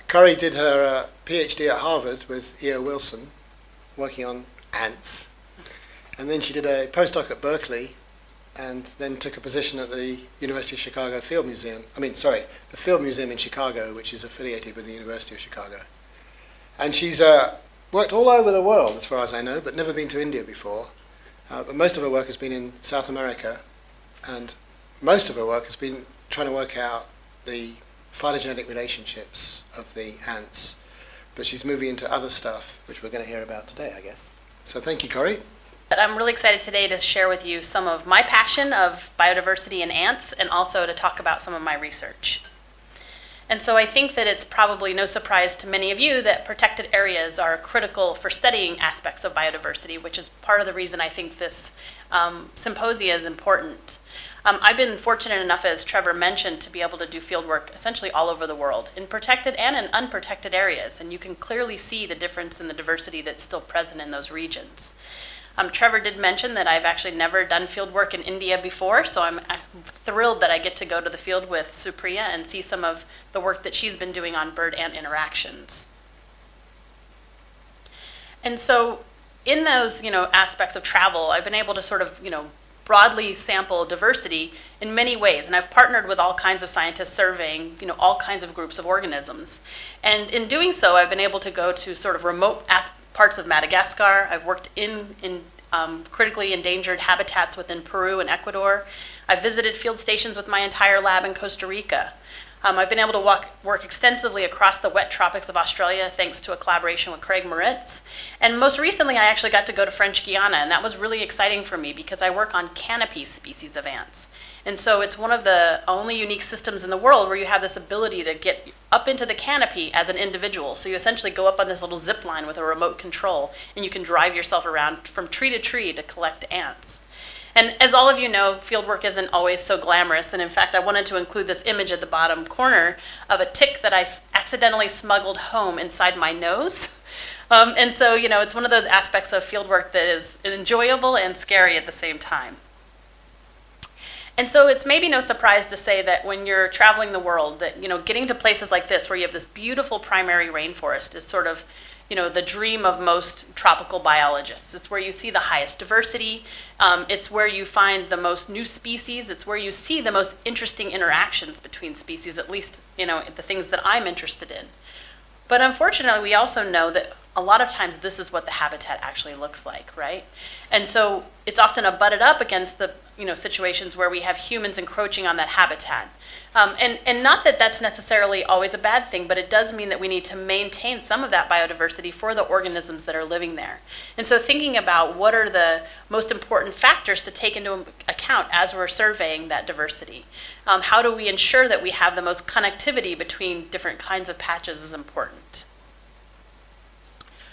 Corrie did her PhD at Harvard with E.O. Wilson, working on ants. And then she did a postdoc at Berkeley, and then took a position at the University of Chicago Field Museum. The Field Museum in Chicago, which is affiliated with the University of Chicago. And she's worked all over the world, as far as I know, but never been to India before. But most of her work has been in South America, and most of her work has been trying to work out the phylogenetic relationships of the ants. But she's moving into other stuff, which we're going to hear about today, I guess. So thank you, Corrie. I'm really excited today to share with you some of my passion of biodiversity and ants, and also to talk about some of my research. And so I think that it's probably no surprise to many of you that protected areas are critical for studying aspects of biodiversity, which is part of the reason I think this symposia is important. I've been fortunate enough, as Trevor mentioned, to be able to do field work essentially all over the world, in protected and in unprotected areas, and you can clearly see the difference in the diversity that's still present in those regions. Trevor did mention that I've actually never done field work in India before, so I'm thrilled that I get to go to the field with Supriya and see some of the work that she's been doing on bird-ant interactions. And so in those, aspects of travel, I've been able to sort of, broadly sample diversity in many ways, and I've partnered with all kinds of scientists surveying, all kinds of groups of organisms. And in doing so, I've been able to go to sort of remote parts of Madagascar. I've worked in critically endangered habitats within Peru and Ecuador. I've visited field stations with my entire lab in Costa Rica. I've been able to work extensively across the wet tropics of Australia thanks to a collaboration with Corrie Moreau. And most recently, I actually got to go to French Guiana, and that was really exciting for me because I work on canopy species of ants. And so it's one of the only unique systems in the world where you have this ability to get up into the canopy as an individual. So you essentially go up on this little zip line with a remote control, and you can drive yourself around from tree to tree to collect ants. And as all of you know, fieldwork isn't always so glamorous, and in fact, I wanted to include this image at the bottom corner of a tick that I accidentally smuggled home inside my nose. And so, it's one of those aspects of fieldwork that is enjoyable and scary at the same time. And so it's maybe no surprise to say that when you're traveling the world, that, getting to places like this where you have this beautiful primary rainforest is sort of, the dream of most tropical biologists. It's where you see the highest diversity. It's where you find the most new species. It's where you see the most interesting interactions between species, at least, the things that I'm interested in. But unfortunately, we also know that a lot of times this is what the habitat actually looks like, right? And so it's often abutted up against the situations where we have humans encroaching on that habitat. And not that that's necessarily always a bad thing, but it does mean that we need to maintain some of that biodiversity for the organisms that are living there. And so thinking about what are the most important factors to take into account as we're surveying that diversity. How do we ensure that we have the most connectivity between different kinds of patches is important.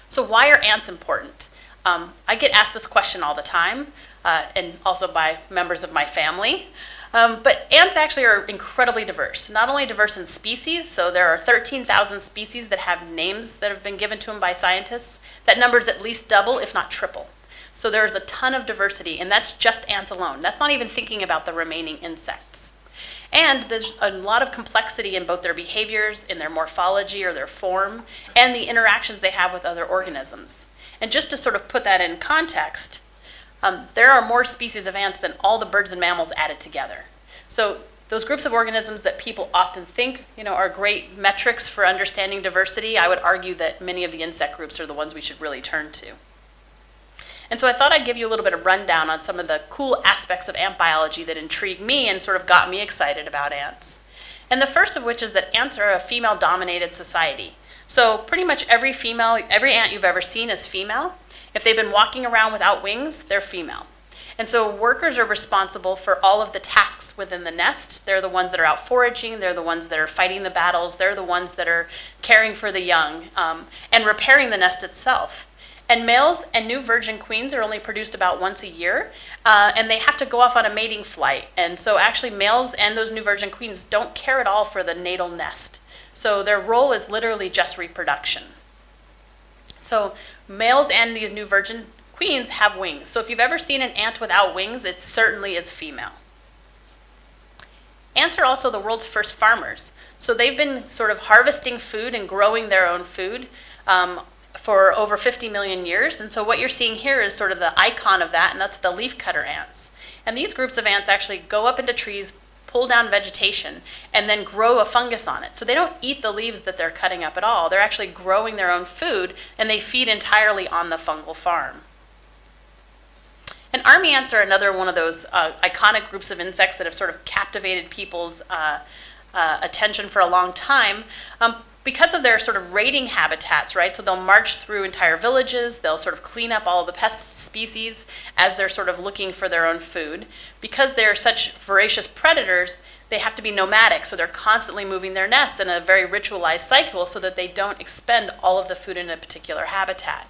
So why are ants important? I get asked this question all the time, and also by members of my family. But ants actually are incredibly diverse. Not only diverse in species, so there are 13,000 species that have names that have been given to them by scientists. That number is at least double, if not triple. So there's a ton of diversity, and that's just ants alone. That's not even thinking about the remaining insects. And there's a lot of complexity in both their behaviors, in their morphology or their form, and the interactions they have with other organisms. And just to sort of put that in context, there are more species of ants than all the birds and mammals added together. So those groups of organisms that people often think, are great metrics for understanding diversity, I would argue that many of the insect groups are the ones we should really turn to. And so I thought I'd give you a little bit of rundown on some of the cool aspects of ant biology that intrigued me and sort of got me excited about ants. And the first of which is that ants are a female-dominated society. So pretty much every ant you've ever seen is female. If they've been walking around without wings, they're female. And so workers are responsible for all of the tasks within the nest. They're the ones that are out foraging, they're the ones that are fighting the battles, they're the ones that are caring for the young, and repairing the nest itself. And males and new virgin queens are only produced about once a year, and they have to go off on a mating flight. And so actually males and those new virgin queens don't care at all for the natal nest. So their role is literally just reproduction. So males and these new virgin queens have wings. So if you've ever seen an ant without wings, it certainly is female. ants are also the world's first farmers. So they've been sort of harvesting food and growing their own food for over 50 million years. And so what you're seeing here is sort of the icon of that, and that's the leafcutter ants. And these groups of ants actually go up into trees, pull down vegetation, and then grow a fungus on it. So they don't eat the leaves that they're cutting up at all. They're actually growing their own food, and they feed entirely on the fungal farm. And army ants are another one of those iconic groups of insects that have sort of captivated people's attention for a long time because of their sort of raiding habitats, right? So they'll march through entire villages, they'll sort of clean up all of the pest species as they're sort of looking for their own food. Because they're such voracious predators, they have to be nomadic, so they're constantly moving their nests in a very ritualized cycle so that they don't expend all of the food in a particular habitat.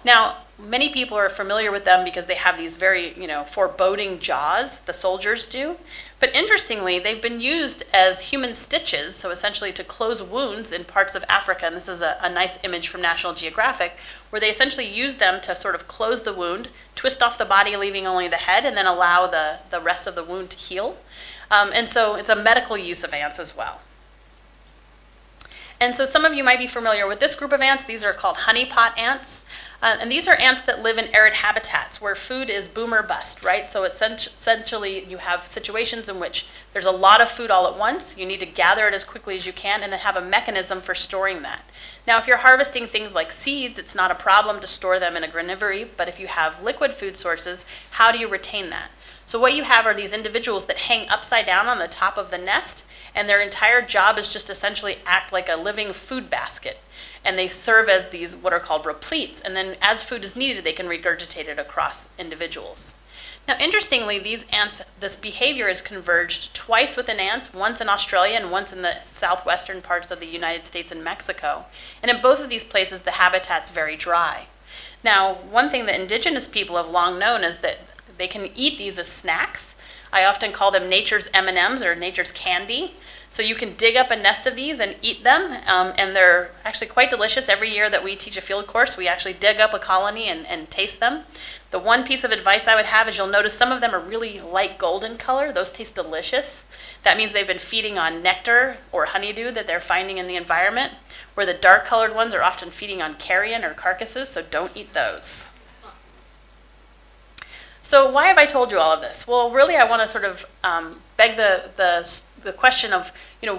Now, many people are familiar with them because they have these very, foreboding jaws, the soldiers do. But interestingly, they've been used as human stitches, so essentially to close wounds in parts of Africa. And this is a nice image from National Geographic, where they essentially use them to sort of close the wound, twist off the body, leaving only the head, and then allow the rest of the wound to heal. And so it's a medical use of ants as well. And so some of you might be familiar with this group of ants. These are called honeypot ants. And these are ants that live in arid habitats where food is boom or bust, right? So essentially you have situations in which there's a lot of food all at once. You need to gather it as quickly as you can and then have a mechanism for storing that. Now, if you're harvesting things like seeds, it's not a problem to store them in a granivory. But if you have liquid food sources, how do you retain that? So what you have are these individuals that hang upside down on the top of the nest, and their entire job is just essentially act like a living food basket. And they serve as these what are called repletes, and then as food is needed, they can regurgitate it across individuals. Now, interestingly, these ants, this behavior is converged twice within ants, once in Australia and once in the southwestern parts of the United States and Mexico. And in both of these places, the habitat's very dry. Now, one thing that indigenous people have long known is that they can eat these as snacks. I often call them nature's M&Ms or nature's candy. So you can dig up a nest of these and eat them, and they're actually quite delicious. Every year that we teach a field course, we actually dig up a colony and taste them. The one piece of advice I would have is you'll notice some of them are really light golden color. Those taste delicious. That means they've been feeding on nectar or honeydew that they're finding in the environment, where the dark colored ones are often feeding on carrion or carcasses, so don't eat those. So why have I told you all of this? Well, really I want to sort of beg the question of,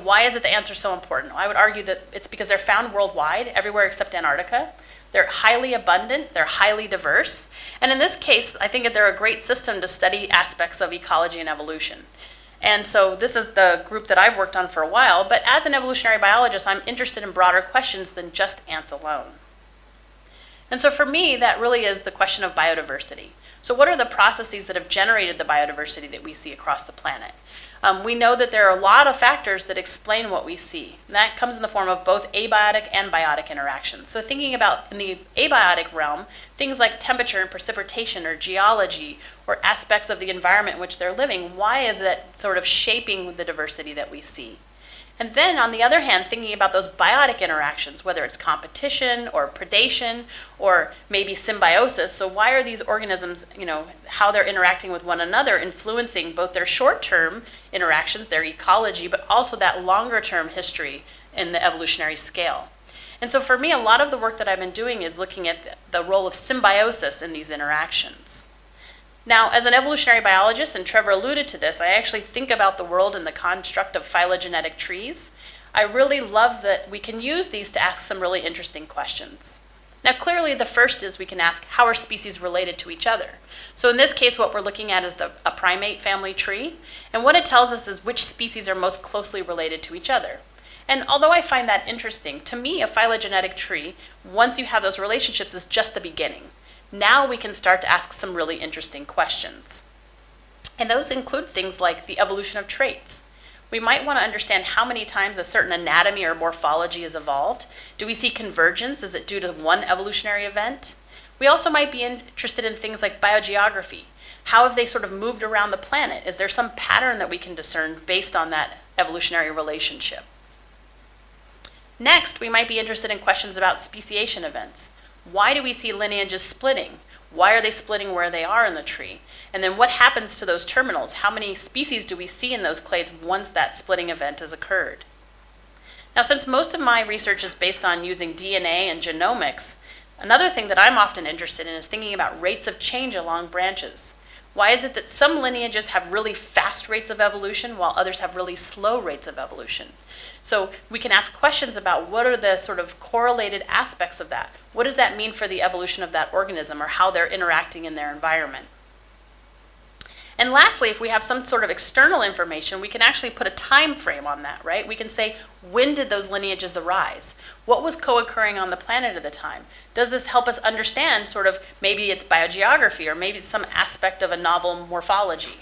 why is it the ants are so important? I would argue that it's because they're found worldwide, everywhere except Antarctica. They're highly abundant, they're highly diverse, and in this case, I think that they're a great system to study aspects of ecology and evolution. And so this is the group that I've worked on for a while, but as an evolutionary biologist, I'm interested in broader questions than just ants alone. And so for me, that really is the question of biodiversity. So what are the processes that have generated the biodiversity that we see across the planet? We know that there are a lot of factors that explain what we see. And that comes in the form of both abiotic and biotic interactions. So thinking about in the abiotic realm, things like temperature and precipitation or geology or aspects of the environment in which they're living, why is that sort of shaping the diversity that we see? And then, on the other hand, thinking about those biotic interactions, whether it's competition or predation or maybe symbiosis. So why are these organisms, how they're interacting with one another, influencing both their short-term interactions, their ecology, but also that longer-term history in the evolutionary scale. And so for me, a lot of the work that I've been doing is looking at the role of symbiosis in these interactions. Now, as an evolutionary biologist, and Trevor alluded to this, I actually think about the world in the construct of phylogenetic trees. I really love that we can use these to ask some really interesting questions. Now, clearly, the first is we can ask, how are species related to each other? So in this case, what we're looking at is a primate family tree, and what it tells us is which species are most closely related to each other. And although I find that interesting, to me, a phylogenetic tree, once you have those relationships, is just the beginning. Now we can start to ask some really interesting questions. And those include things like the evolution of traits. We might want to understand how many times a certain anatomy or morphology has evolved. Do we see convergence? Is it due to one evolutionary event? We also might be interested in things like biogeography. How have they sort of moved around the planet? Is there some pattern that we can discern based on that evolutionary relationship? Next, we might be interested in questions about speciation events. Why do we see lineages splitting? Why are they splitting where they are in the tree? And then what happens to those terminals? How many species do we see in those clades once that splitting event has occurred? Now, since most of my research is based on using DNA and genomics, another thing that I'm often interested in is thinking about rates of change along branches. Why is it that some lineages have really fast rates of evolution while others have really slow rates of evolution? So we can ask questions about what are the sort of correlated aspects of that. What does that mean for the evolution of that organism or how they're interacting in their environment? And lastly, if we have some sort of external information, we can actually put a time frame on that, right? We can say, when did those lineages arise? What was co-occurring on the planet at the time? Does this help us understand sort of maybe it's biogeography or maybe it's some aspect of a novel morphology?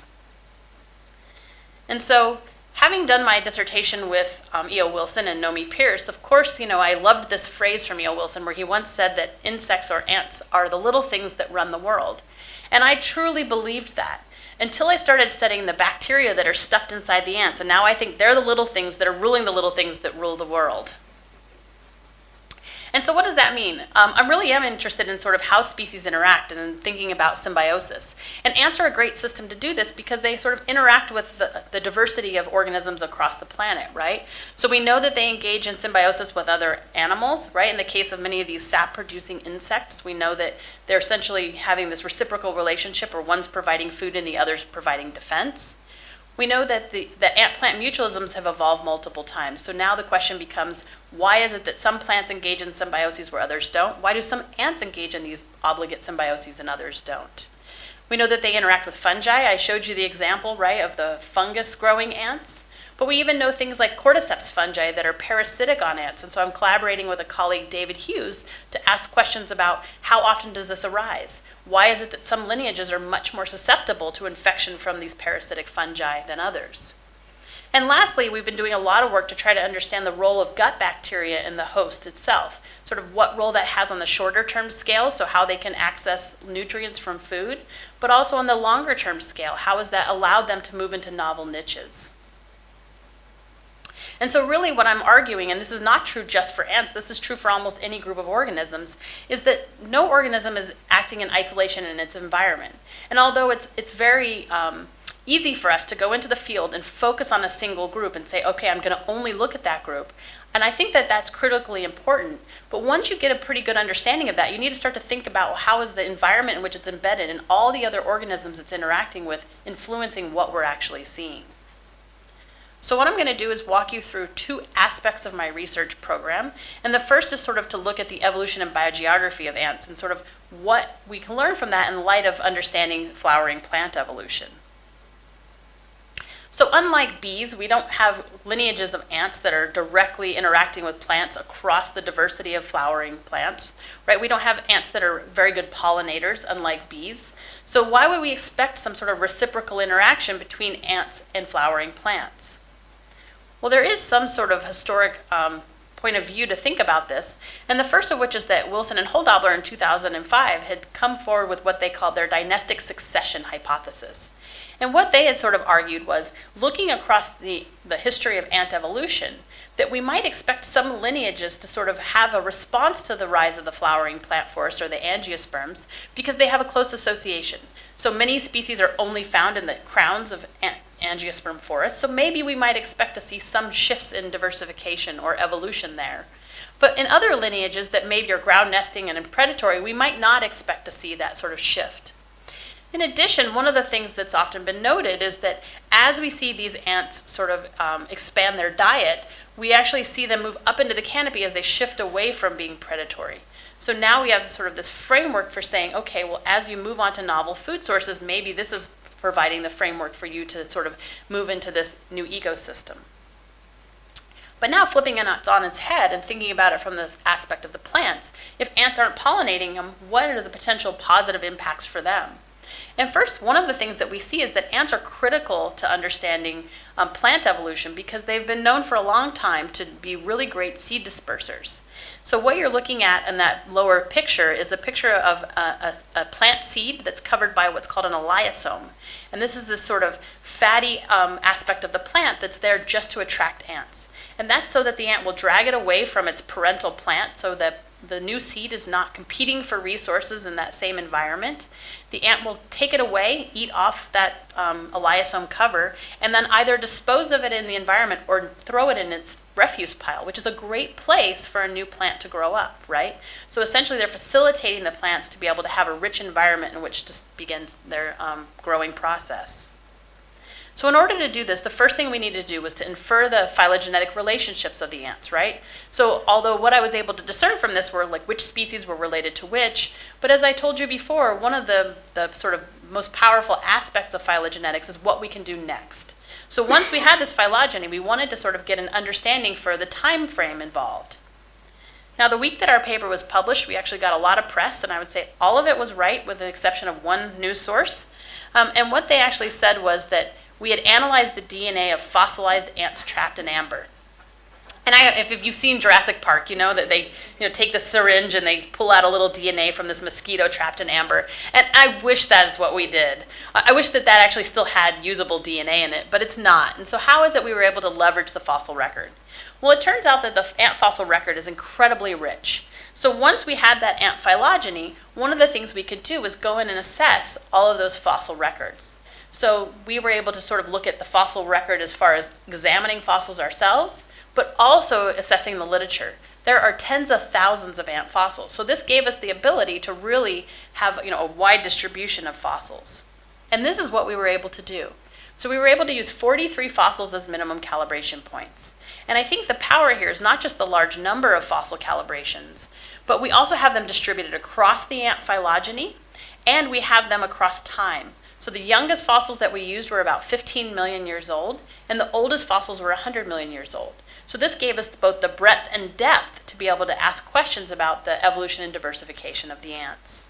And so, having done my dissertation with E.O. Wilson and Nomi Pierce, of course, I loved this phrase from E.O. Wilson where he once said that insects or ants are the little things that run the world. And I truly believed that until I started studying the bacteria that are stuffed inside the ants. And now I think they're the little things that are ruling the little things that rule the world. And so what does that mean? I really am interested in sort of how species interact and in thinking about symbiosis. And ants are a great system to do this because they sort of interact with the diversity of organisms across the planet, right? So we know that they engage in symbiosis with other animals, right? In the case of many of these sap-producing insects, we know that they're essentially having this reciprocal relationship where one's providing food and the other's providing defense. We know that the ant-plant mutualisms have evolved multiple times. So now the question becomes, why is it that some plants engage in symbioses where others don't? Why do some ants engage in these obligate symbioses and others don't? We know that they interact with fungi. I showed you the example, right, of the fungus-growing ants. But we even know things like cordyceps fungi that are parasitic on ants. And so I'm collaborating with a colleague, David Hughes, to ask questions about how often does this arise? Why is it that some lineages are much more susceptible to infection from these parasitic fungi than others? And lastly, we've been doing a lot of work to try to understand the role of gut bacteria in the host itself, sort of what role that has on the shorter term scale, so how they can access nutrients from food, but also on the longer term scale, how has that allowed them to move into novel niches? And so really what I'm arguing, and this is not true just for ants, this is true for almost any group of organisms, is that no organism is acting in isolation in its environment. And although it's very easy for us to go into the field and focus on a single group and say, okay, I'm going to only look at that group, and I think that that's critically important, but once you get a pretty good understanding of that, you need to start to think about how is the environment in which it's embedded and all the other organisms it's interacting with influencing what we're actually seeing. So what I'm going to do is walk you through two aspects of my research program. And the first is sort of to look at the evolution and biogeography of ants and sort of what we can learn from that in light of understanding flowering plant evolution. So unlike bees, we don't have lineages of ants that are directly interacting with plants across the diversity of flowering plants, right? We don't have ants that are very good pollinators, unlike bees. So why would we expect some sort of reciprocal interaction between ants and flowering plants? Well, there is some sort of historic point of view to think about this, and the first of which is that Wilson and Holdobler in 2005 had come forward with what they called their dynastic succession hypothesis. And what they had sort of argued was, looking across the history of ant evolution, that we might expect some lineages to sort of have a response to the rise of the flowering plant forest or the angiosperms because they have a close association. So many species are only found in the crowns of angiosperm forests, so maybe we might expect to see some shifts in diversification or evolution there. But in other lineages that maybe are ground nesting and predatory, we might not expect to see that sort of shift. In addition, one of the things that's often been noted is that as we see these ants sort of expand their diet, we actually see them move up into the canopy as they shift away from being predatory. So now we have sort of this framework for saying, okay, well, as you move on to novel food sources, maybe this is providing the framework for you to sort of move into this new ecosystem. But now flipping it on its head and thinking about it from this aspect of the plants, if ants aren't pollinating them, what are the potential positive impacts for them? And first, one of the things that we see is that ants are critical to understanding plant evolution because they've been known for a long time to be really great seed dispersers. So what you're looking at in that lower picture is a picture of a plant seed that's covered by what's called an elaiosome. And this is this sort of fatty aspect of the plant that's there just to attract ants. And that's so that the ant will drag it away from its parental plant so that the new seed is not competing for resources in that same environment, the ant will take it away, eat off that eliosome cover, and then either dispose of it in the environment or throw it in its refuse pile, which is a great place for a new plant to grow up, right? So essentially they're facilitating the plants to be able to have a rich environment in which to begin their growing process. So in order to do this, the first thing we needed to do was to infer the phylogenetic relationships of the ants, right? So although what I was able to discern from this were like which species were related to which, but as I told you before, one of the sort of most powerful aspects of phylogenetics is what we can do next. So once we had this phylogeny, we wanted to sort of get an understanding for the time frame involved. Now the week that our paper was published, we actually got a lot of press, and I would say all of it was right with the exception of one news source. And what they actually said was that we had analyzed the DNA of fossilized ants trapped in amber. And if you've seen Jurassic Park, you know that they take the syringe and they pull out a little DNA from this mosquito trapped in amber. And I wish that is what we did. I wish that actually still had usable DNA in it, but it's not. And so how is it we were able to leverage the fossil record? Well, it turns out that the ant fossil record is incredibly rich. So once we had that ant phylogeny, one of the things we could do was go in and assess all of those fossil records. So we were able to sort of look at the fossil record as far as examining fossils ourselves, but also assessing the literature. There are tens of thousands of ant fossils. So this gave us the ability to really have a wide distribution of fossils. And this is what we were able to do. So we were able to use 43 fossils as minimum calibration points. And I think the power here is not just the large number of fossil calibrations, but we also have them distributed across the ant phylogeny, and we have them across time. So the youngest fossils that we used were about 15 million years old, and the oldest fossils were 100 million years old. So this gave us both the breadth and depth to be able to ask questions about the evolution and diversification of the ants.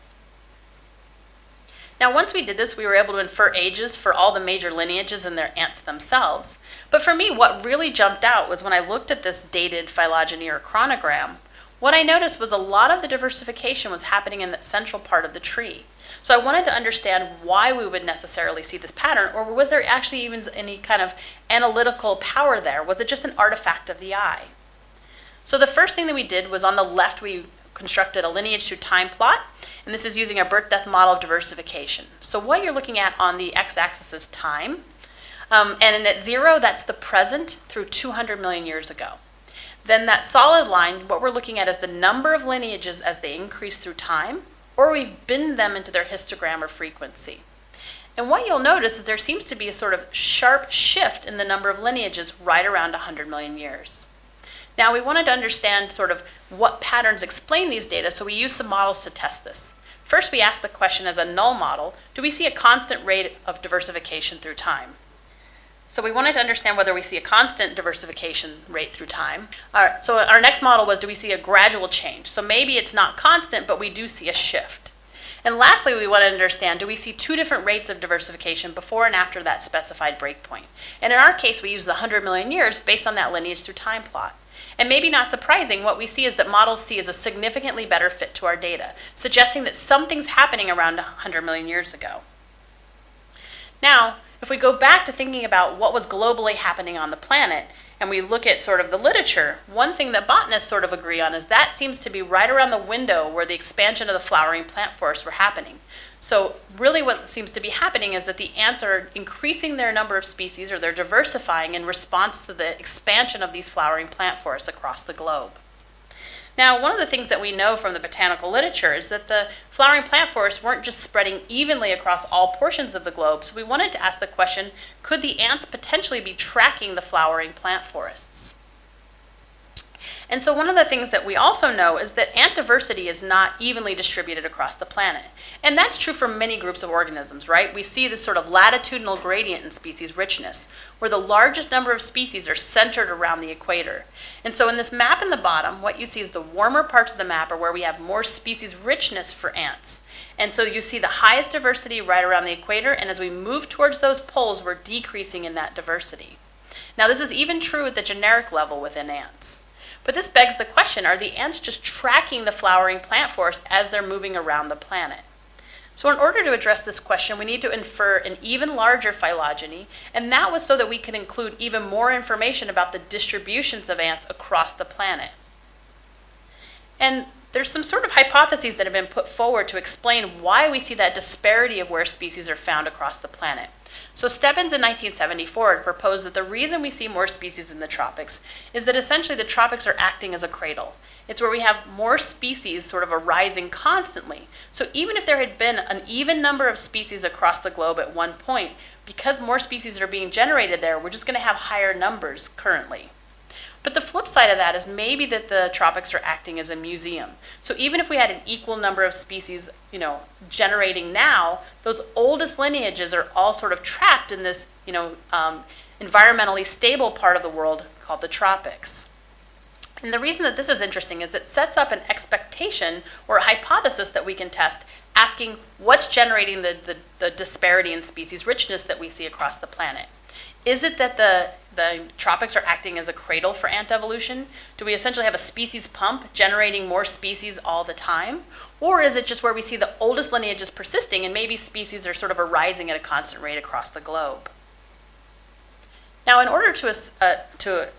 Now, once we did this, we were able to infer ages for all the major lineages in their ants themselves. But for me, what really jumped out was when I looked at this dated phylogeny or chronogram, what I noticed was a lot of the diversification was happening in the central part of the tree. So I wanted to understand why we would necessarily see this pattern, or was there actually even any kind of analytical power there? Was it just an artifact of the eye? So the first thing that we did was on the left, we constructed a lineage through time plot, and this is using a birth-death model of diversification. So what you're looking at on the x-axis is time, and at 0, that's the present through 200 million years ago. Then that solid line, what we're looking at is the number of lineages as they increase through time, or we've binned them into their histogram or frequency. And what you'll notice is there seems to be a sort of sharp shift in the number of lineages right around 100 million years. Now we wanted to understand sort of what patterns explain these data, so we used some models to test this. First, we asked the question as a null model, do we see a constant rate of diversification through time? So we wanted to understand whether we see a constant diversification rate through time. So our next model was, do we see a gradual change? So maybe it's not constant, but we do see a shift. And lastly, we want to understand, do we see two different rates of diversification before and after that specified breakpoint? And in our case, we use the 100 million years based on that lineage through time plot. And maybe not surprising, what we see is that model C is a significantly better fit to our data, suggesting that something's happening around 100 million years ago. Now, if we go back to thinking about what was globally happening on the planet, and we look at sort of the literature, one thing that botanists sort of agree on is that seems to be right around the window where the expansion of the flowering plant forests were happening. So really what seems to be happening is that the ants are increasing their number of species, or they're diversifying in response to the expansion of these flowering plant forests across the globe. Now, one of the things that we know from the botanical literature is that the flowering plant forests weren't just spreading evenly across all portions of the globe, so we wanted to ask the question, could the ants potentially be tracking the flowering plant forests? And so one of the things that we also know is that ant diversity is not evenly distributed across the planet. And that's true for many groups of organisms, right? We see this sort of latitudinal gradient in species richness, where the largest number of species are centered around the equator. And so in this map in the bottom, what you see is the warmer parts of the map are where we have more species richness for ants. And so you see the highest diversity right around the equator, and as we move towards those poles, we're decreasing in that diversity. Now, this is even true at the generic level within ants. But this begs the question, are the ants just tracking the flowering plant forest as they're moving around the planet? So in order to address this question, we need to infer an even larger phylogeny, and that was so that we could include even more information about the distributions of ants across the planet. And there's some sort of hypotheses that have been put forward to explain why we see that disparity of where species are found across the planet. So Stebbins in 1974 had proposed that the reason we see more species in the tropics is that essentially the tropics are acting as a cradle. It's where we have more species sort of arising constantly. So even if there had been an even number of species across the globe at one point, because more species are being generated there, we're just going to have higher numbers currently. But the flip side of that is maybe that the tropics are acting as a museum. So even if we had an equal number of species, generating now, those oldest lineages are all sort of trapped in this, environmentally stable part of the world called the tropics. And the reason that this is interesting is it sets up an expectation or a hypothesis that we can test, asking what's generating the disparity in species richness that we see across the planet. Is it that the tropics are acting as a cradle for ant evolution? Do we essentially have a species pump generating more species all the time? Or is it just where we see the oldest lineages persisting and maybe species are sort of arising at a constant rate across the globe? Now, in order to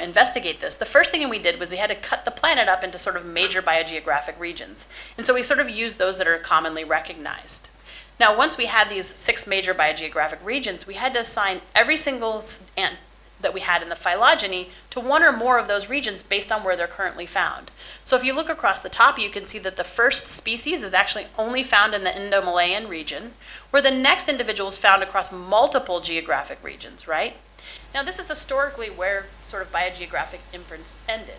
investigate this, the first thing we did was we had to cut the planet up into sort of major biogeographic regions. And so we sort of used those that are commonly recognized. Now, once we had these 6 major biogeographic regions, we had to assign every single ant that we had in the phylogeny to one or more of those regions based on where they're currently found. So if you look across the top, you can see that the first species is actually only found in the Indo-Malayan region, where the next individual is found across multiple geographic regions, right? Now, this is historically where sort of biogeographic inference ended.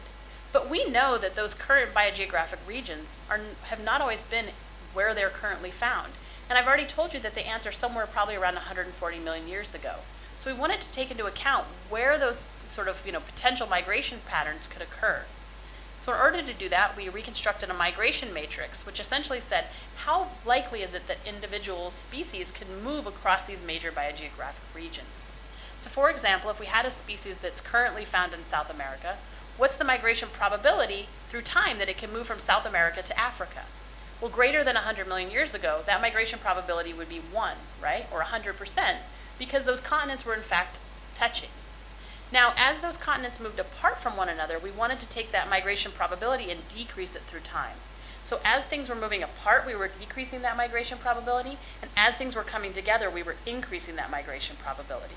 But we know that those current biogeographic regions have not always been where they're currently found. And I've already told you that the ants are somewhere probably around 140 million years ago. So we wanted to take into account where those sort of potential migration patterns could occur. So in order to do that, we reconstructed a migration matrix, which essentially said, how likely is it that individual species can move across these major biogeographic regions? So for example, if we had a species that's currently found in South America, what's the migration probability through time that it can move from South America to Africa? Well, greater than 100 million years ago, that migration probability would be 1, right? Or 100%, because those continents were in fact touching. Now, as those continents moved apart from one another, we wanted to take that migration probability and decrease it through time. So as things were moving apart, we were decreasing that migration probability, and as things were coming together, we were increasing that migration probability.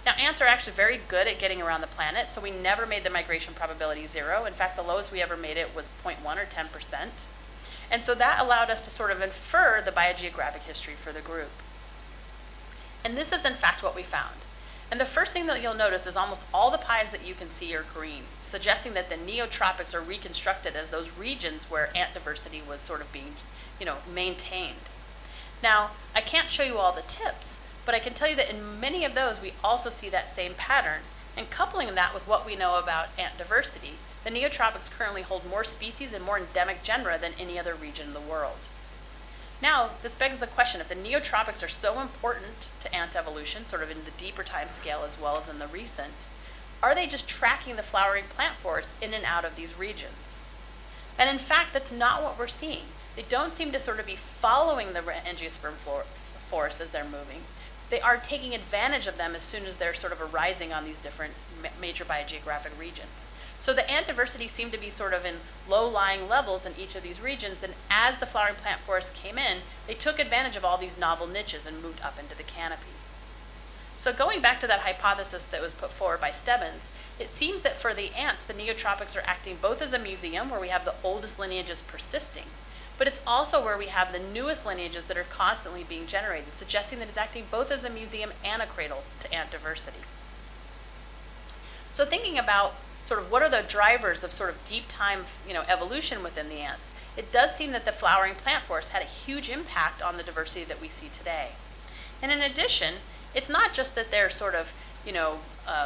Now, ants are actually very good at getting around the planet, so we never made the migration probability 0. In fact, the lowest we ever made it was 0.1 or 10%. And so that allowed us to sort of infer the biogeographic history for the group. And this is in fact what we found. And the first thing that you'll notice is almost all the pies that you can see are green, suggesting that the neotropics are reconstructed as those regions where ant diversity was sort of being, maintained. Now, I can't show you all the tips, but I can tell you that in many of those we also see that same pattern. And coupling that with what we know about ant diversity, the neotropics currently hold more species and more endemic genera than any other region in the world. Now, this begs the question, if the neotropics are so important to ant evolution, sort of in the deeper time scale as well as in the recent, are they just tracking the flowering plant forests in and out of these regions? And in fact, that's not what we're seeing. They don't seem to sort of be following the angiosperm forests as they're moving. They are taking advantage of them as soon as they're sort of arising on these different major biogeographic regions. So the ant diversity seemed to be sort of in low-lying levels in each of these regions, and as the flowering plant forest came in, they took advantage of all these novel niches and moved up into the canopy. So going back to that hypothesis that was put forward by Stebbins, it seems that for the ants, the neotropics are acting both as a museum, where we have the oldest lineages persisting, but it's also where we have the newest lineages that are constantly being generated, suggesting that it's acting both as a museum and a cradle to ant diversity. So thinking about sort of what are the drivers of sort of deep time, evolution within the ants, it does seem that the flowering plant forest had a huge impact on the diversity that we see today. And in addition, it's not just that they're sort of,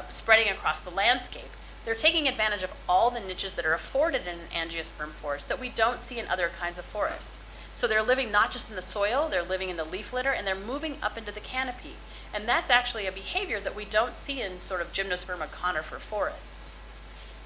spreading across the landscape. They're taking advantage of all the niches that are afforded in an angiosperm forest that we don't see in other kinds of forest. So they're living not just in the soil, they're living in the leaf litter, and they're moving up into the canopy. And that's actually a behavior that we don't see in sort of gymnosperm or conifer forests.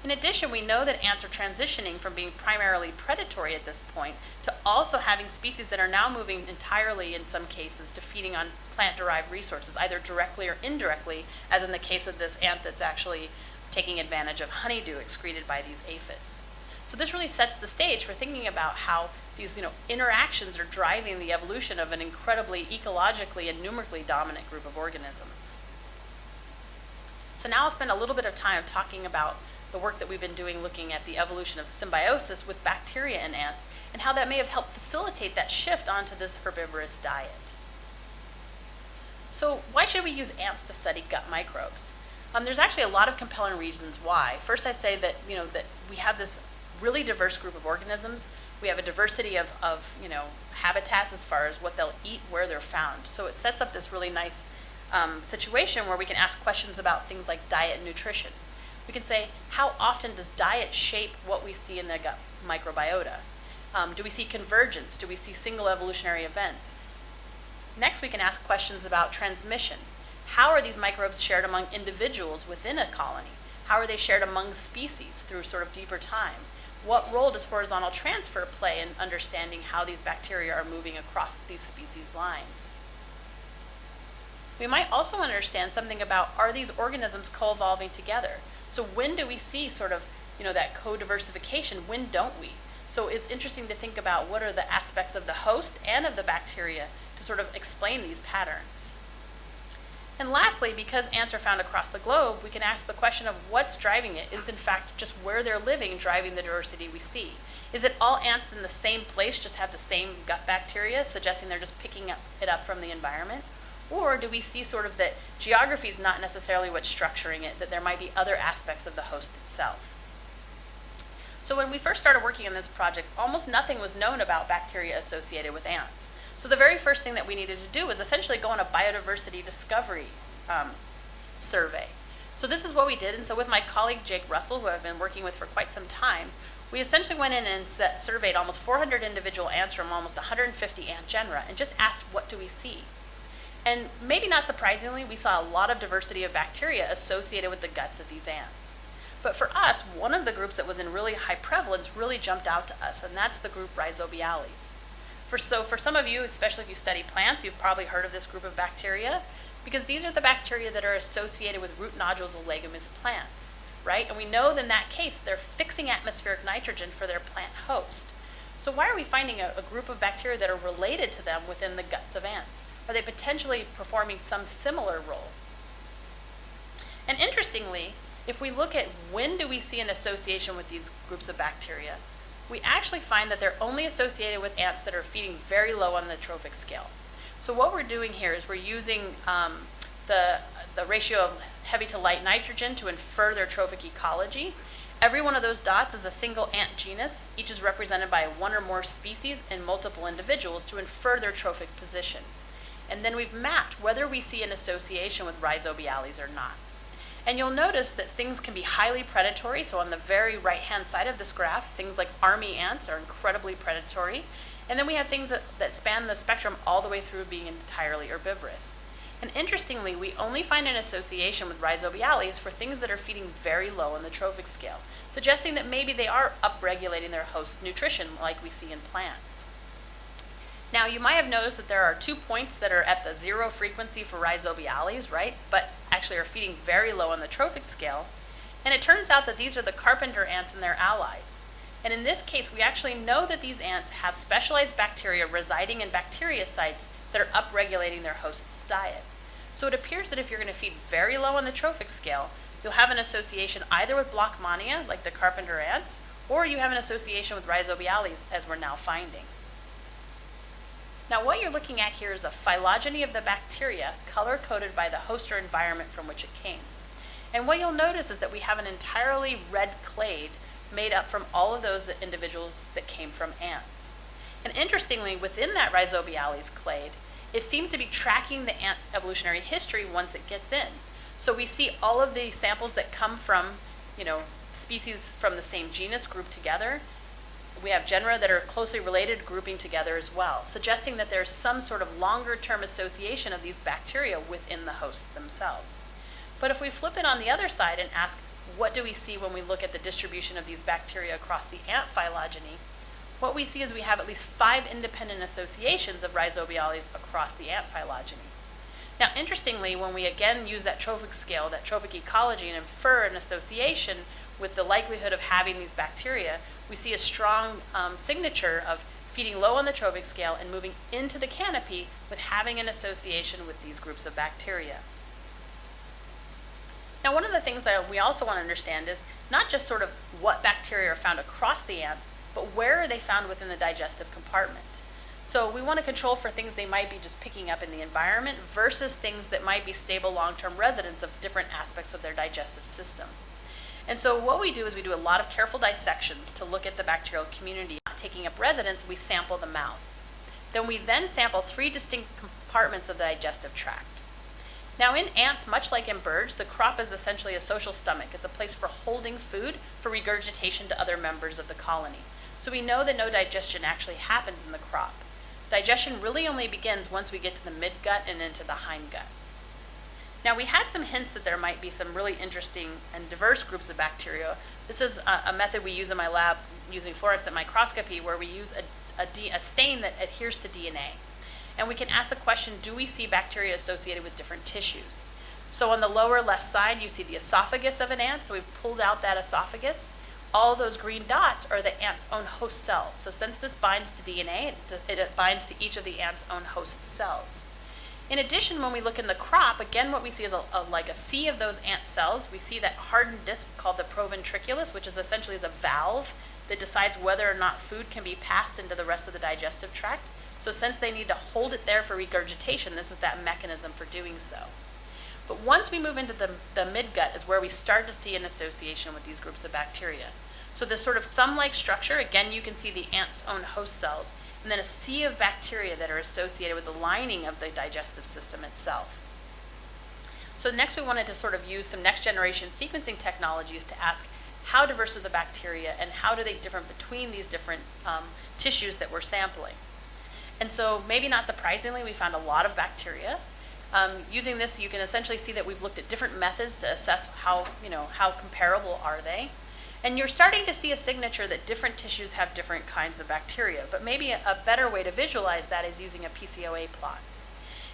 In addition, we know that ants are transitioning from being primarily predatory at this point to also having species that are now moving entirely, in some cases, to feeding on plant-derived resources, either directly or indirectly, as in the case of this ant that's actually taking advantage of honeydew excreted by these aphids. So this really sets the stage for thinking about how these interactions are driving the evolution of an incredibly ecologically and numerically dominant group of organisms. So now I'll spend a little bit of time talking about the work that we've been doing looking at the evolution of symbiosis with bacteria and ants and how that may have helped facilitate that shift onto this herbivorous diet. So why should we use ants to study gut microbes? There's actually a lot of compelling reasons why. First, I'd say that that we have this really diverse group of organisms. We have a diversity of habitats as far as what they'll eat, where they're found. So it sets up this really nice situation where we can ask questions about things like diet and nutrition. We can say, how often does diet shape what we see in the gut microbiota? Do we see convergence? Do we see single evolutionary events? Next, we can ask questions about transmission. How are these microbes shared among individuals within a colony? How are they shared among species through sort of deeper time? What role does horizontal transfer play in understanding how these bacteria are moving across these species lines? We might also understand something about, are these organisms co-evolving together? So when do we see sort of, that co-diversification? When don't we? So it's interesting to think about what are the aspects of the host and of the bacteria to sort of explain these patterns. And lastly, because ants are found across the globe, we can ask the question of what's driving it. Is in fact just where they're living driving the diversity we see? Is it all ants in the same place just have the same gut bacteria, suggesting they're just picking it up from the environment? Or do we see sort of that geography is not necessarily what's structuring it, that there might be other aspects of the host itself? So when we first started working on this project, almost nothing was known about bacteria associated with ants. So the very first thing that we needed to do was essentially go on a biodiversity discovery survey. So this is what we did, and so with my colleague Jake Russell, who I've been working with for quite some time, we essentially went in and surveyed almost 400 individual ants from almost 150 ant genera and just asked, what do we see? And maybe not surprisingly, we saw a lot of diversity of bacteria associated with the guts of these ants. But for us, one of the groups that was in really high prevalence really jumped out to us, and that's the group Rhizobiales. So for some of you, especially if you study plants, you've probably heard of this group of bacteria, because these are the bacteria that are associated with root nodules of leguminous plants, right? And we know that in that case, they're fixing atmospheric nitrogen for their plant host. So why are we finding a group of bacteria that are related to them within the guts of ants? Are they potentially performing some similar role? And interestingly, if we look at when do we see an association with these groups of bacteria, we actually find that they're only associated with ants that are feeding very low on the trophic scale. So what we're doing here is we're using the ratio of heavy to light nitrogen to infer their trophic ecology. Every one of those dots is a single ant genus. Each is represented by one or more species and multiple individuals to infer their trophic position. And then we've mapped whether we see an association with Rhizobiales or not. And you'll notice that things can be highly predatory. So on the very right-hand side of this graph, things like army ants are incredibly predatory. And then we have things that span the spectrum all the way through being entirely herbivorous. And interestingly, we only find an association with Rhizobiales for things that are feeding very low on the trophic scale, suggesting that maybe they are upregulating their host nutrition like we see in plants. Now, you might have noticed that there are 2 points that are at the 0 frequency for Rhizobiales, right? But actually are feeding very low on the trophic scale. And it turns out that these are the carpenter ants and their allies. And in this case, we actually know that these ants have specialized bacteria residing in bacteria sites that are upregulating their host's diet. So it appears that if you're going to feed very low on the trophic scale, you'll have an association either with Blockmania, like the carpenter ants, or you have an association with Rhizobiales, as we're now finding. Now, what you're looking at here is a phylogeny of the bacteria color-coded by the host or environment from which it came. And what you'll notice is that we have an entirely red clade made up from all of those individuals that came from ants. And interestingly, within that Rhizobiales clade, it seems to be tracking the ant's evolutionary history once it gets in. So we see all of the samples that come from, species from the same genus grouped together. We have genera that are closely related grouping together as well, suggesting that there's some sort of longer-term association of these bacteria within the hosts themselves. But if we flip it on the other side and ask, what do we see when we look at the distribution of these bacteria across the ant phylogeny? What we see is we have at least 5 independent associations of Rhizobiales across the ant phylogeny. Now, interestingly, when we again use that trophic scale, that trophic ecology, and infer an association, with the likelihood of having these bacteria, we see a strong signature of feeding low on the trophic scale and moving into the canopy with having an association with these groups of bacteria. Now, one of the things that we also want to understand is not just sort of what bacteria are found across the ants, but where are they found within the digestive compartment. So we want to control for things they might be just picking up in the environment versus things that might be stable long-term residents of different aspects of their digestive system. And so what we do is we do a lot of careful dissections to look at the bacterial community. Not taking up residence, we sample the mouth. Then we sample 3 distinct compartments of the digestive tract. Now in ants, much like in birds, the crop is essentially a social stomach. It's a place for holding food for regurgitation to other members of the colony. So we know that no digestion actually happens in the crop. Digestion really only begins once we get to the midgut and into the hindgut. Now we had some hints that there might be some really interesting and diverse groups of bacteria. This is a method we use in my lab using fluorescent microscopy where we use a stain that adheres to DNA. And we can ask the question, do we see bacteria associated with different tissues? So on the lower left side, you see the esophagus of an ant. So we've pulled out that esophagus. All those green dots are the ant's own host cells. So since this binds to DNA, it binds to each of the ant's own host cells. In addition, when we look in the crop, again, what we see is like a sea of those ant cells. We see that hardened disc called the proventriculus, which is essentially a valve that decides whether or not food can be passed into the rest of the digestive tract. So since they need to hold it there for regurgitation, this is that mechanism for doing so. But once we move into the midgut is where we start to see an association with these groups of bacteria. So this sort of thumb-like structure, again, you can see the ant's own host cells, and then a sea of bacteria that are associated with the lining of the digestive system itself. So next we wanted to sort of use some next-generation sequencing technologies to ask how diverse are the bacteria and how do they differ between these different tissues that we're sampling. And so maybe not surprisingly, we found a lot of bacteria. Using this, you can essentially see that we've looked at different methods to assess how comparable are they. And you're starting to see a signature that different tissues have different kinds of bacteria, but maybe a better way to visualize that is using a PCOA plot.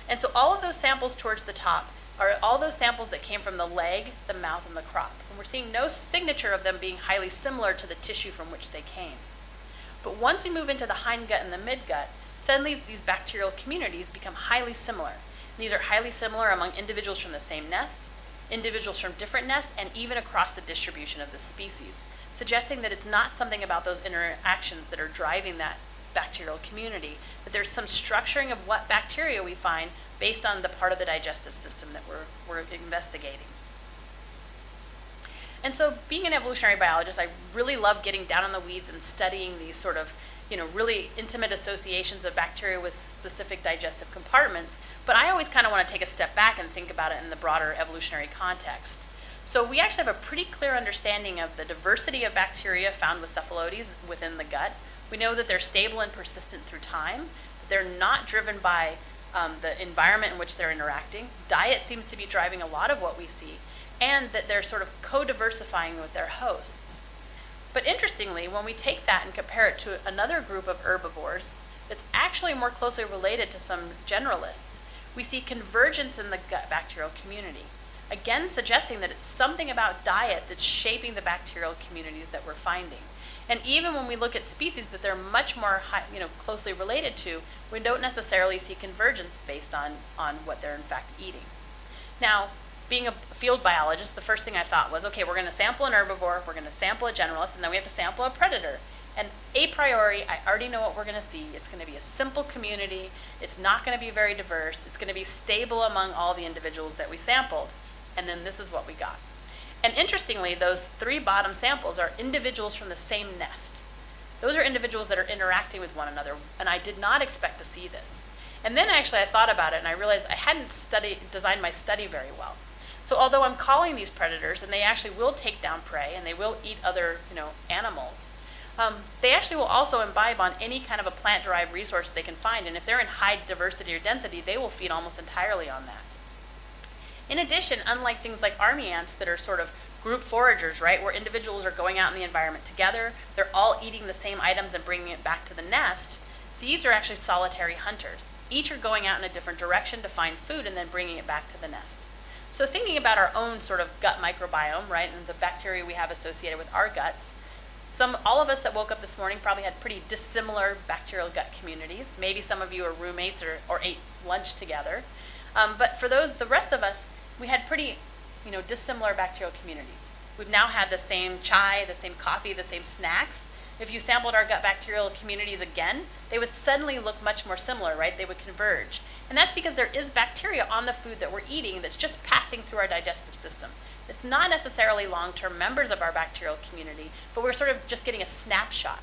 And so all of those samples towards the top are all those samples that came from the leg, the mouth, and the crop. And we're seeing no signature of them being highly similar to the tissue from which they came. But once we move into the hindgut and the midgut, suddenly these bacterial communities become highly similar. These are highly similar among individuals from the same nest, individuals from different nests, and even across the distribution of the species, suggesting that it's not something about those interactions that are driving that bacterial community, but there's some structuring of what bacteria we find based on the part of the digestive system that we're investigating. And so being an evolutionary biologist, I really love getting down in the weeds and studying these sort of really intimate associations of bacteria with specific digestive compartments, but I always kind of want to take a step back and think about it in the broader evolutionary context. So we actually have a pretty clear understanding of the diversity of bacteria found with cephalotes within the gut. We know that they're stable and persistent through time, that they're not driven by the environment in which they're interacting. Diet seems to be driving a lot of what we see, and that they're sort of co-diversifying with their hosts. But interestingly, when we take that and compare it to another group of herbivores that's actually more closely related to some generalists, we see convergence in the gut bacterial community, again suggesting that it's something about diet that's shaping the bacterial communities that we're finding. And even when we look at species that they're much more closely related to, we don't necessarily see convergence based on what they're in fact eating. Now, being a field biologist, the first thing I thought was, okay, we're going to sample an herbivore, we're going to sample a generalist, and then we have to sample a predator. And a priori, I already know what we're going to see. It's going to be a simple community. It's not going to be very diverse. It's going to be stable among all the individuals that we sampled. And then this is what we got. And interestingly, those 3 bottom samples are individuals from the same nest. Those are individuals that are interacting with one another, and I did not expect to see this. And then actually I thought about it, and I realized I hadn't designed my study very well. So although I'm calling these predators, and they actually will take down prey, and they will eat other animals, they actually will also imbibe on any kind of a plant-derived resource they can find, and if they're in high diversity or density, they will feed almost entirely on that. In addition, unlike things like army ants that are sort of group foragers, right, where individuals are going out in the environment together, they're all eating the same items and bringing it back to the nest, these are actually solitary hunters. Each are going out in a different direction to find food and then bringing it back to the nest. So thinking about our own sort of gut microbiome, right, and the bacteria we have associated with our guts, all of us that woke up this morning probably had pretty dissimilar bacterial gut communities. Maybe some of you are roommates or ate lunch together. But for the rest of us, we had pretty, dissimilar bacterial communities. We've now had the same chai, the same coffee, the same snacks. If you sampled our gut bacterial communities again, they would suddenly look much more similar, right? They would converge. And that's because there is bacteria on the food that we're eating that's just passing through our digestive system. It's not necessarily long-term members of our bacterial community, but we're sort of just getting a snapshot.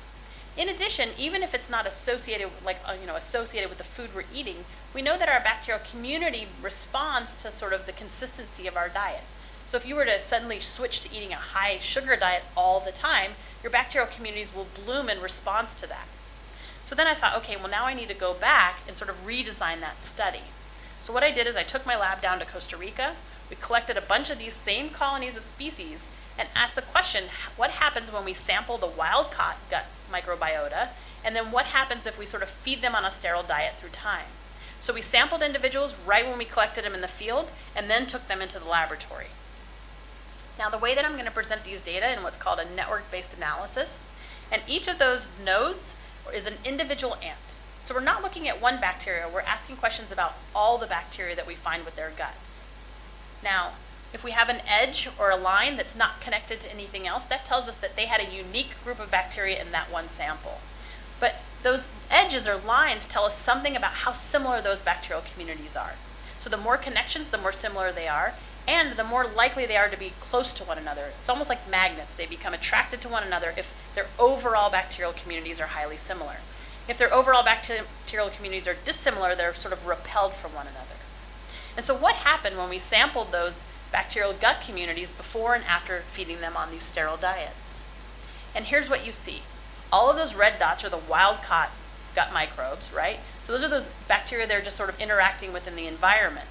In addition, even if it's not associated with the food we're eating, we know that our bacterial community responds to sort of the consistency of our diet. So if you were to suddenly switch to eating a high sugar diet all the time, your bacterial communities will bloom in response to that. So then I thought, okay, well now I need to go back and sort of redesign that study. So what I did is I took my lab down to Costa Rica. We collected a bunch of these same colonies of species and asked the question, what happens when we sample the wild-caught gut microbiota, and then what happens if we sort of feed them on a sterile diet through time? So we sampled individuals right when we collected them in the field, and then took them into the laboratory. Now the way that I'm going to present these data in what's called a network-based analysis, and each of those nodes is an individual ant. So we're not looking at one bacteria, we're asking questions about all the bacteria that we find with their guts. Now, if we have an edge or a line that's not connected to anything else, that tells us that they had a unique group of bacteria in that one sample. But those edges or lines tell us something about how similar those bacterial communities are. So the more connections, the more similar they are, and the more likely they are to be close to one another. It's almost like magnets. They become attracted to one another if their overall bacterial communities are highly similar. If their overall bacterial communities are dissimilar, they're sort of repelled from one another. And so what happened when we sampled those bacterial gut communities before and after feeding them on these sterile diets? And here's what you see. All of those red dots are the wild-caught gut microbes, right? So those are those bacteria that are just sort of interacting within the environment.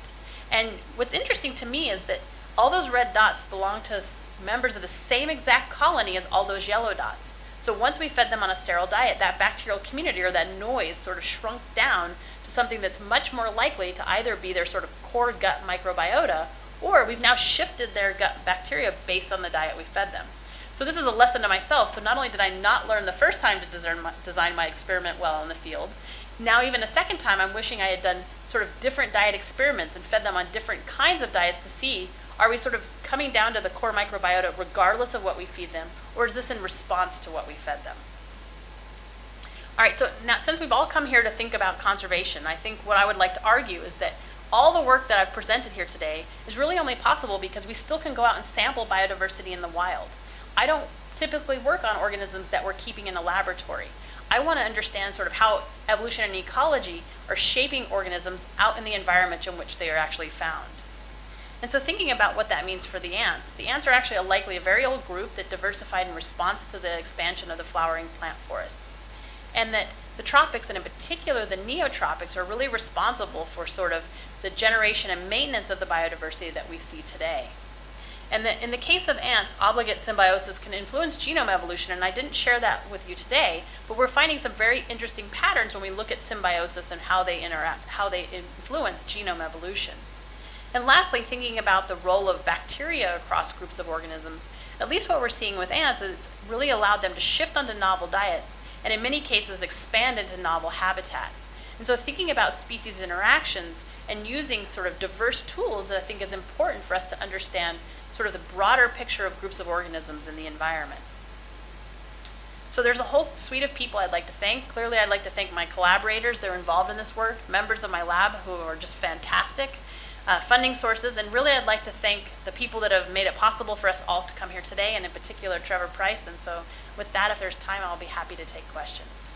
And what's interesting to me is that all those red dots belong to members of the same exact colony as all those yellow dots. So once we fed them on a sterile diet, that bacterial community or that noise sort of shrunk down to something that's much more likely to either be their sort of core gut microbiota, or we've now shifted their gut bacteria based on the diet we fed them. So this is a lesson to myself. So not only did I not learn the first time to design my experiment well in the field, now even a second time I'm wishing I had done sort of different diet experiments and fed them on different kinds of diets to see, are we sort of coming down to the core microbiota regardless of what we feed them, or is this in response to what we fed them? All right, so now since we've all come here to think about conservation, I think what I would like to argue is that all the work that I've presented here today is really only possible because we still can go out and sample biodiversity in the wild. I don't typically work on organisms that we're keeping in a laboratory. I want to understand sort of how evolution and ecology are shaping organisms out in the environment in which they are actually found. And so thinking about what that means for the ants are actually likely a very old group that diversified in response to the expansion of the flowering plant forests. And that the tropics, and in particular the neotropics, are really responsible for sort of the generation and maintenance of the biodiversity that we see today. And that in the case of ants, obligate symbiosis can influence genome evolution, and I didn't share that with you today, but we're finding some very interesting patterns when we look at symbiosis and how they interact, how they influence genome evolution. And lastly, thinking about the role of bacteria across groups of organisms, at least what we're seeing with ants is it's really allowed them to shift onto novel diets, and in many cases expand into novel habitats. And so thinking about species interactions and using sort of diverse tools that I think is important for us to understand sort of the broader picture of groups of organisms in the environment. So there's a whole suite of people I'd like to thank. Clearly, I'd like to thank my collaborators that are involved in this work, members of my lab who are just fantastic, funding sources, and really I'd like to thank the people that have made it possible for us all to come here today, and in particular Trevor Price. And so with that, if there's time, I'll be happy to take questions.